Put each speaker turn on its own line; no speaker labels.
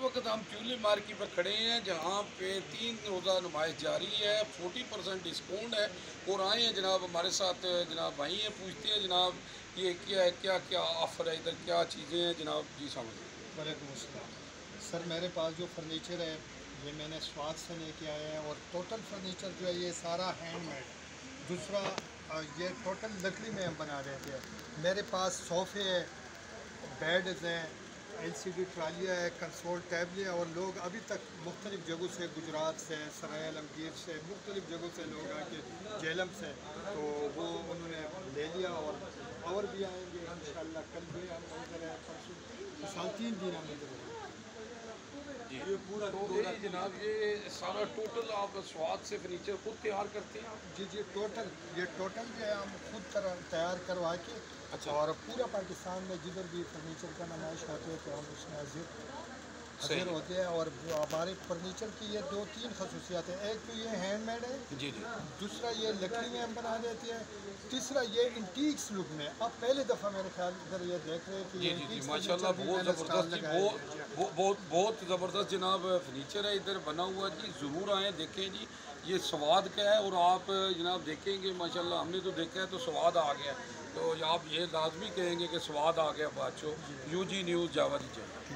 وقت ہم tulip market پر کھڑے ہیں جہاں پہ 3 روزہ نمائش جاری ہے، 40% ڈسکاؤنٹ ہے اور آئے ہیں جناب ہمارے ساتھ جناب بھائی ہیں، پوچھتے ہیں جناب یہ کیا ہے، کیا آفر ہے ادھر، کیا چیزیں ہیں جناب جی سامنے۔
وعلیکم السلام سر، میرے پاس جو فرنیچر ہے یہ میں نے سوات سے لے کے آیا ہے اور ٹوٹل فرنیچر جو ہے یہ سارا ہینڈ میڈ ہے۔ دوسرا یہ ٹوٹل لکڑی میں ہم بنا دیتے ہیں۔ میرے پاس صوفے ہے، بیڈز ہیں، LCD ٹرالیاں ہے، کنسول ٹیبلیں، اور لوگ ابھی تک مختلف جگہوں سے، گجرات سے، سرائے عالمگیر سے، مختلف جگہوں سے لوگ آ کے جہلم سے، تو وہ انہوں نے لے لیا اور بھی آئیں گے انشاءاللہ۔ کل بھی ہم ادھر ہیں، پرسوں مثال 3 دن ہم ادھر ہیں۔
یہ پورا تو یہ جناب یہ سارا ٹوٹل آپ سوات سے فرنیچر خود تیار کرتے ہیں آپ؟
جی ٹوٹل جو ہے ہم خود تیار کروا کے،
اچھا،
اور پورا پاکستان میں جدھر بھی فرنیچر کا نمائش ہوتی ہے تو ہم اس میں حاضر ہوتے ہیں۔ اور ہمارے فرنیچر کی یہ 2-3 خصوصیات ہیں۔ ایک تو یہ ہینڈ میڈ ہے،
جی جی
دوسرا یہ لکڑی میں ہم بنا دیتے ہیں، تیسرا یہ انٹیکس لک میں۔ اب پہلے دفعہ میرے خیال ادھر یہ دیکھ رہے ہیں کہ
جی
یہ
جی جی
انٹیکس
ماشاء اللہ بہت زبردست جی، بہت زبردست جناب فرنیچر ہے ادھر بنا ہوا جی، ضرور آئیں دیکھیں جی۔ یہ سواد کا ہے اور آپ جناب دیکھیں گے ماشاء اللہ، ہم نے تو دیکھا ہے تو سواد آ گیا، تو آپ یہ لازمی کہیں گے کہ سواد آ گیا بادشاہ۔ UG نیوز جاوا دی چاہیے۔